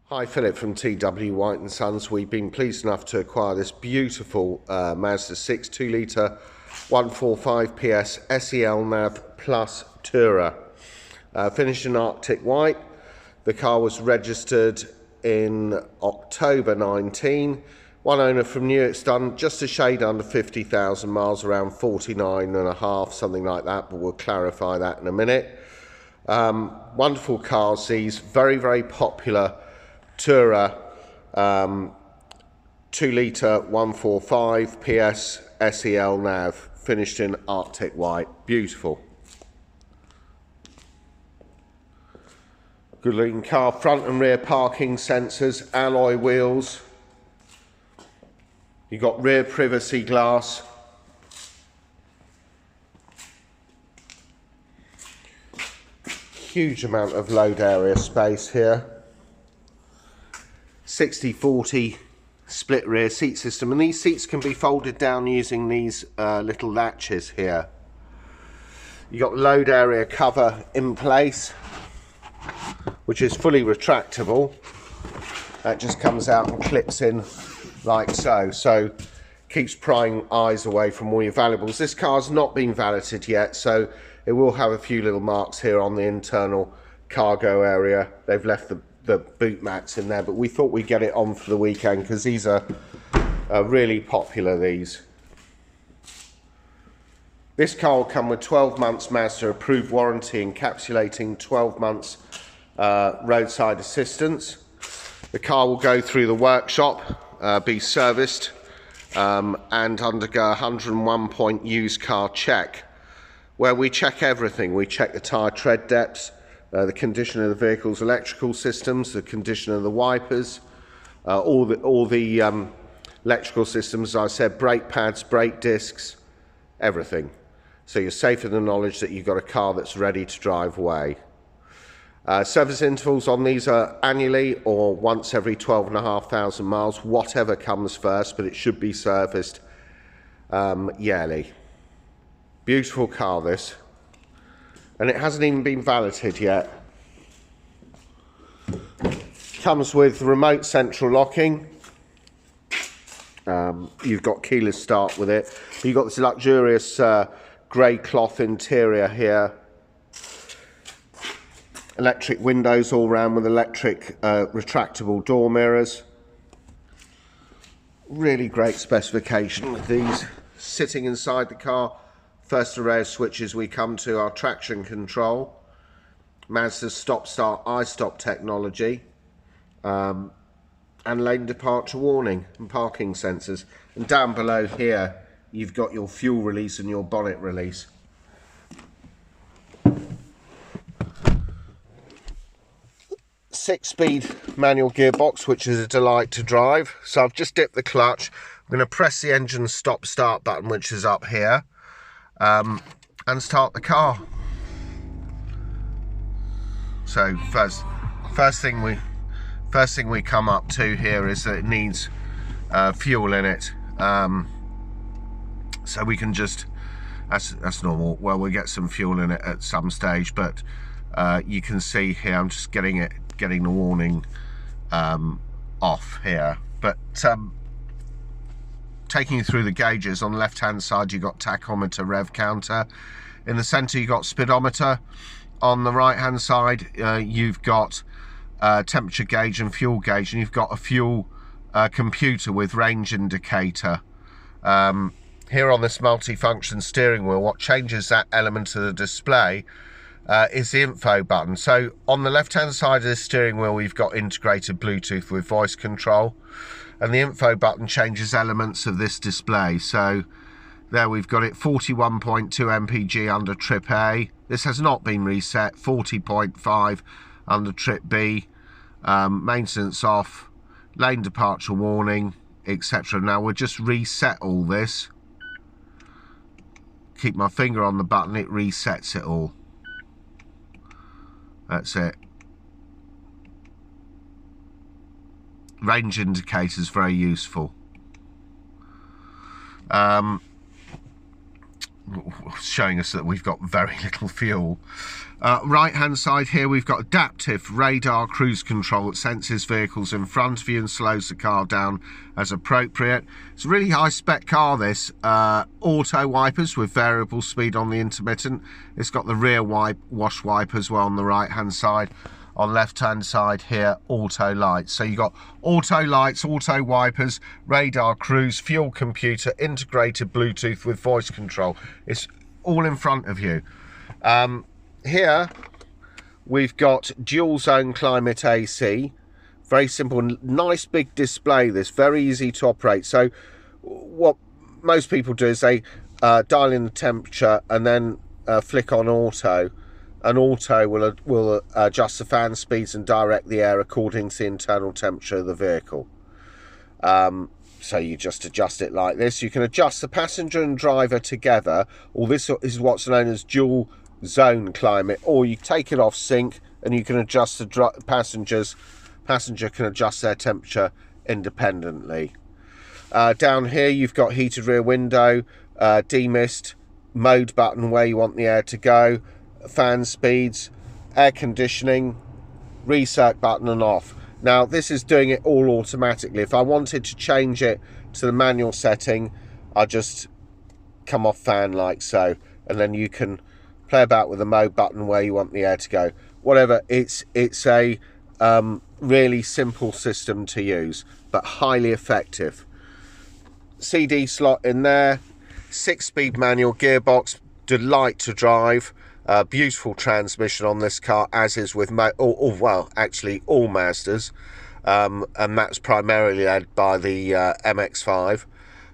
Hi, Philip from T.W White Sons. We've been pleased enough to acquire this beautiful Mazda 6 2-litre 145 PS SE-L Nav Tourer. Finished in Arctic White. The car was registered in October 19. One owner from new. It's done just a shade under 50,000 miles, around 49.5, something like that, but we'll clarify that in a minute. Wonderful cars, these. Very, very popular Tourer, 2-litre 145 PS SE-L Nav, finished in Arctic White. Beautiful. Good looking car. Front and rear parking sensors, alloy wheels. You've got rear privacy glass. Huge amount of load area space here. 60/40 split rear seat system, and these seats can be folded down using these little latches here. You got load area cover in place, which is fully retractable. That just comes out and clips in like so, so keeps prying eyes away from all your valuables. This car's not been valeted yet, so it will have a few little marks here on the internal cargo area. They've left the boot mats in there, but we thought we'd get it on for the weekend because these are really popular, these. This car will come with 12 months Mazda approved warranty, encapsulating 12 months roadside assistance. The car will go through the workshop, be serviced, and undergo a 101-point used car check, where we check everything. We check the tyre tread depths, the condition of the vehicle's electrical systems, the condition of the wipers, all the electrical systems, as I said, brake pads, brake discs, everything. So you're safe in the knowledge that you've got a car that's ready to drive away. Service intervals on these are annually or once every 12,500 miles, whatever comes first, but it should be serviced yearly. Beautiful car, this. And it hasn't even been valeted yet. Comes with remote central locking. You've got keyless start with it. You've got this luxurious grey cloth interior here. Electric windows all round with electric retractable door mirrors. Really great specification with these. Sitting inside the car, first array of switches we come to are traction control, Mazda's stop-start I-stop technology, and lane departure warning and parking sensors. And down below here, you've got your fuel release and your bonnet release. Six-speed manual gearbox, which is a delight to drive. So I've just dipped the clutch. I'm going to press the engine stop-start button, which is up here. And start the car. So first thing we come up to here is that it needs fuel in it. So we can just, that's normal. Well, we'll get some fuel in it at some stage, but you can see here I'm just getting the warning off here. But taking you through the gauges, on the left hand side you've got tachometer, rev counter. In the center you've got speedometer. On the right hand side you've got temperature gauge and fuel gauge, and you've got a fuel computer with range indicator. Here on this multi-function steering wheel, what changes that element of the display is the info button. So on the left hand side of the steering wheel we've got integrated Bluetooth with voice control, and the info button changes elements of this display. So there we've got it, 41.2 mpg under trip A. This has not been reset. 40.5 under trip B. Maintenance off, lane departure warning, etc. Now we'll just reset all this. Keep my finger on the button, it resets it all. That's it. Range indicator is very useful. showing us that we've got very little fuel. Right hand side here we've got adaptive radar cruise control that senses vehicles in front of you and slows the car down as appropriate. It's a really high spec car, this. Auto wipers with variable speed on the intermittent. It's got the rear wash wiper as well on the right hand side. On left hand side here, auto lights. So you've got auto lights, auto wipers, radar cruise, fuel computer, integrated Bluetooth with voice control. It's all in front of you. Here we've got dual zone climate AC. Very simple, nice big display, this, very easy to operate. So what most people do is they dial in the temperature and then flick on auto. And auto will adjust the fan speeds and direct the air according to the internal temperature of the vehicle. So you just adjust it like this. You can adjust the passenger and driver together, or this is what's known as dual zone climate, or you take it off sync and you can adjust the passenger can adjust their temperature independently. Down here you've got heated rear window, demist, mode button where you want the air to go, fan speeds, air conditioning, reset button and off. Now this is doing it all automatically. If I wanted to change it to the manual setting, I just come off fan like so, and then you can play about with the mode button where you want the air to go. Whatever, it's a really simple system to use, but highly effective. CD slot in there, 6-speed manual gearbox, delight to drive. Beautiful transmission on this car, as is with well, actually all Mazdas, and that's primarily led by the MX-5.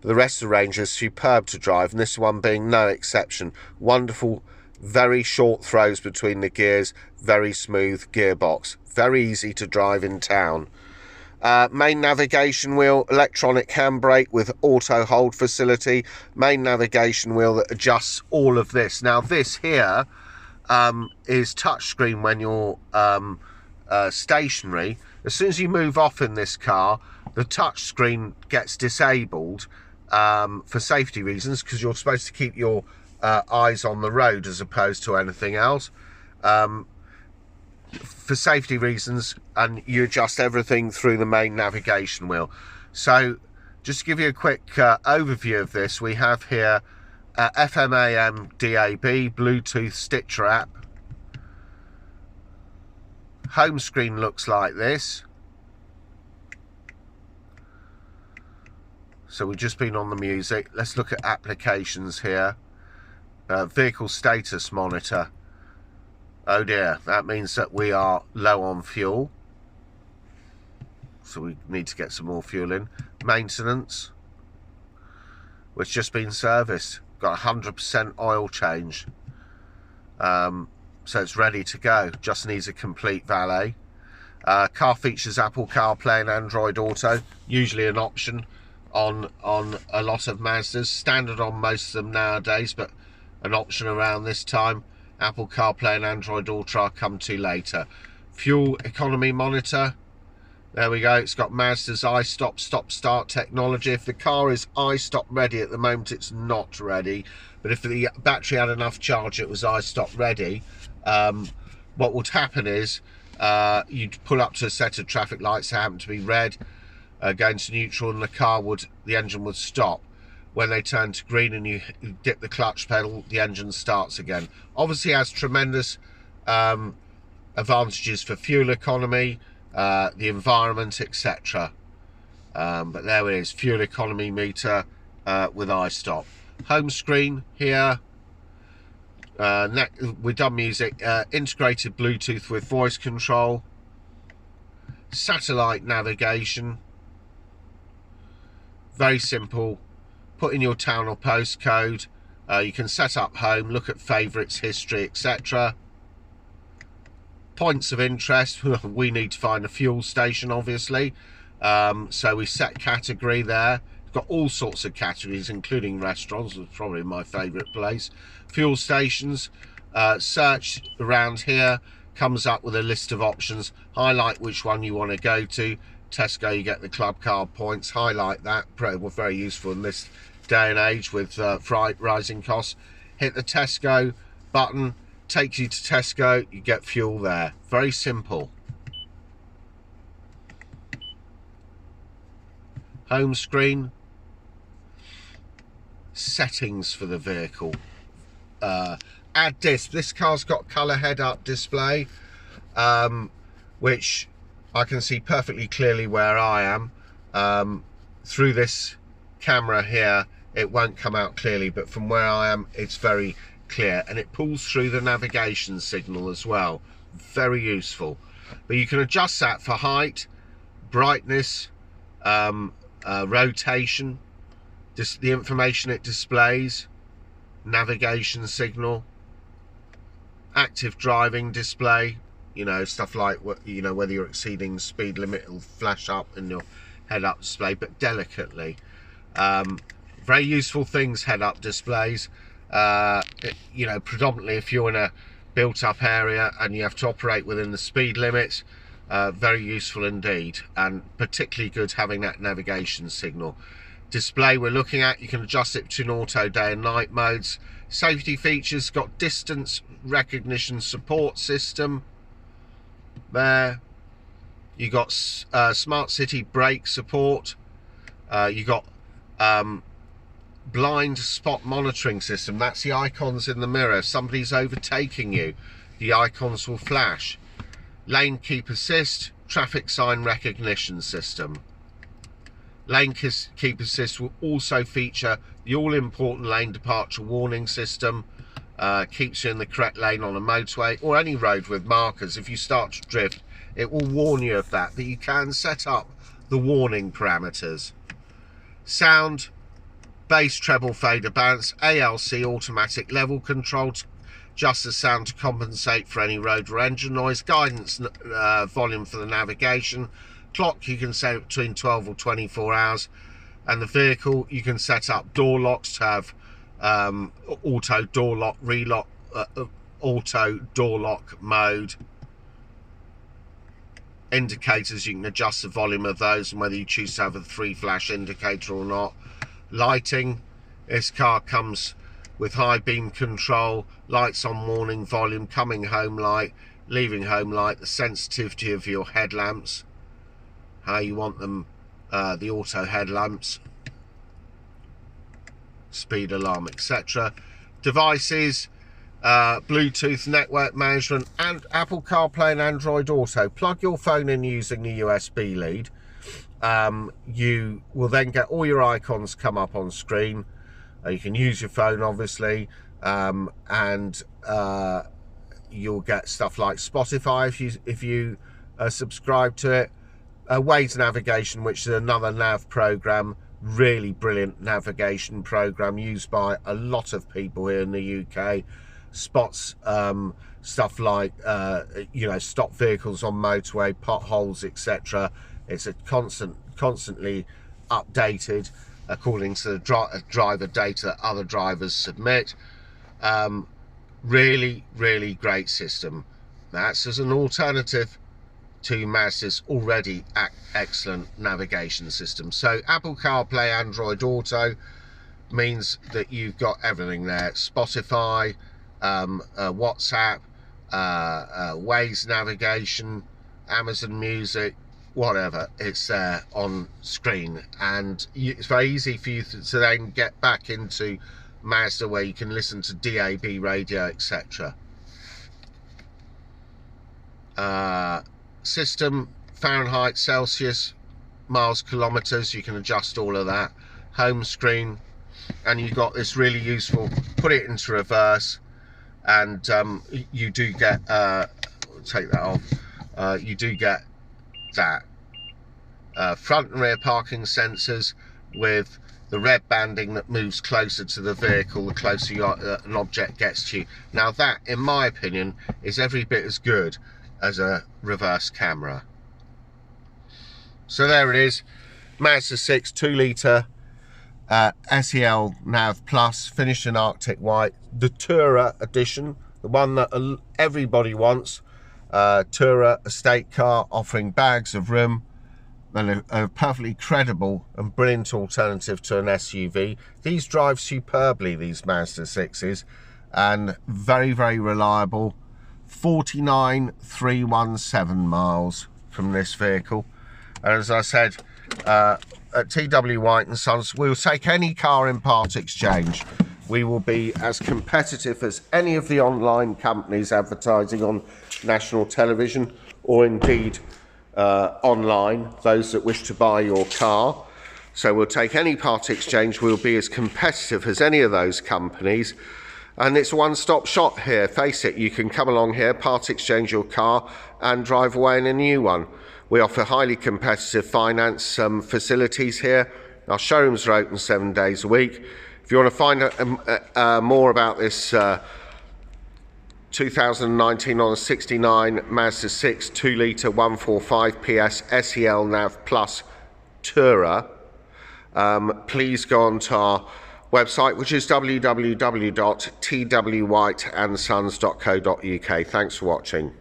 The rest of the range is superb to drive, and this one being no exception. Wonderful, very short throws between the gears, very smooth gearbox, very easy to drive in town. Main navigation wheel, electronic handbrake with auto hold facility, main navigation wheel that adjusts all of this. Now this here is touchscreen when you're stationary. As soon as you move off in this car, the touchscreen gets disabled for safety reasons, because you're supposed to keep your eyes on the road as opposed to anything else. For safety reasons, and you adjust everything through the main navigation wheel. So just to give you a quick overview of this, we have here FM, AM, DAB, Bluetooth, Stitcher app. Home screen looks like this. So we've just been on the music. Let's look at applications here. Vehicle status monitor. Oh dear, that means that we are low on fuel. So we need to get some more fuel in. Maintenance, which just been serviced. Got 100% oil change. So it's ready to go. Just needs a complete valet. Car features Apple CarPlay and Android Auto. Usually an option on a lot of Mazdas. Standard on most of them nowadays, but an option around this time. Apple CarPlay and Android Auto I'll come to later. Fuel economy monitor. There we go. It's got Mazda's iStop stop-start technology. If the car is iStop ready at the moment, it's not ready. But if the battery had enough charge, it was iStop ready. What would happen is you'd pull up to a set of traffic lights that happen to be red, going to neutral, and the engine would stop. When they turn to green and you dip the clutch pedal, the engine starts again. Obviously has tremendous advantages for fuel economy, the environment, etc. But there it is, fuel economy meter with iStop. Home screen here. We've done music. Integrated Bluetooth with voice control. Satellite navigation. Very simple. Put in your town or postcode. You can set up home, look at favourites, history, etc. Points of interest. We need to find a fuel station, obviously. So we set category there. We've got all sorts of categories, including restaurants. It's probably my favourite place. Fuel stations. Search around here. Comes up with a list of options. Highlight which one you want to go to. Tesco, you get the club card points. Highlight that. Very useful in this day and age with rising costs. hit the Tesco button, takes you to Tesco, you get fuel there. Very simple. Home screen, settings for the vehicle, add disc. This car's got colour head-up display, which I can see perfectly clearly where I am. Through this camera here it won't come out clearly, but from where I am it's very clear, and it pulls through the navigation signal as well. Very useful. But you can adjust that for height, brightness, rotation, the information it displays, navigation signal, active driving display, you know, stuff like what, you know, whether you're exceeding the speed limit, it'll flash up in your head-up display, but delicately. Very useful things, head-up displays. You know, predominantly if you're in a built-up area and you have to operate within the speed limits, very useful indeed, and particularly good having that navigation signal. Display we're looking at, you can adjust it between auto, day and night modes. Safety features, got distance recognition support system there. You got smart city brake support. You got blind spot monitoring system. That's the icons in the mirror. If somebody's overtaking you, the icons will flash. Lane keep assist, traffic sign recognition system. Lane keep assist will also feature the all-important lane departure warning system. Keeps you in the correct lane on a motorway or any road with markers. If you start to drift, it will warn you of that, but you can set up the warning parameters. Sound, bass, treble, fader, balance, ALC automatic level control, just the sound to compensate for any road or engine noise. Guidance volume for the navigation. Clock you can set between 12 or 24 hours, and the vehicle you can set up door locks to have auto door lock, relock, auto door lock mode. Indicators, you can adjust the volume of those and whether you choose to have a 3 flash indicator or not. Lighting, this car comes with high beam control, lights on warning, volume, coming home light, leaving home light, the sensitivity of your headlamps, how you want them, the auto headlamps, speed alarm, etc. Devices, Bluetooth network management, and Apple CarPlay and Android Auto. Plug your phone in using the USB lead. You will then get all your icons come up on screen. You can use your phone obviously, and you'll get stuff like Spotify if you subscribe to it. Waze navigation, which is another nav program, really brilliant navigation program used by a lot of people here in the UK. Spots stuff like you know, stop vehicles on motorway, potholes, etc. It's a constantly updated according to the driver data that other drivers submit. Really great system. That's as an alternative to Mazda's already excellent navigation system. So Apple CarPlay, Android Auto means that you've got everything there. Spotify, WhatsApp, Waze navigation, Amazon Music, whatever, it's there on screen, and it's very easy for you to then get back into Mazda where you can listen to DAB radio, etc. System, Fahrenheit, Celsius, miles, kilometers, you can adjust all of that. Home screen, and you've got this really useful, put it into reverse, and you do get take that off, you do get that front and rear parking sensors with the red banding that moves closer to the vehicle the closer an object gets to you. Now that, in my opinion, is every bit as good as a reverse camera. So there it is, Mazda 6 2-litre SE-L Nav Plus, finished in Arctic White, the Tourer edition, the one that everybody wants. Tourer estate car offering bags of room and a perfectly credible and brilliant alternative to an SUV. These drive superbly, these Mazda 6s. and very, very reliable. 49,317 miles from this vehicle. And as I said, at T.W White Sons, we'll take any car in part exchange. We will be as competitive as any of the online companies advertising on national television, or indeed online, those that wish to buy your car. So we'll take any part exchange. We'll be as competitive as any of those companies. And it's a one-stop shop here. Face it, you can come along here, part exchange your car and drive away in a new one. We offer highly competitive finance facilities here. Our showrooms are open 7 days a week. If you want to find more about this 2019 on a 69 Mazda 6 2-litre 145 PS SE-L Nav Tourer, please go on to our website, which is www.twwhiteandsons.co.uk. Thanks for watching.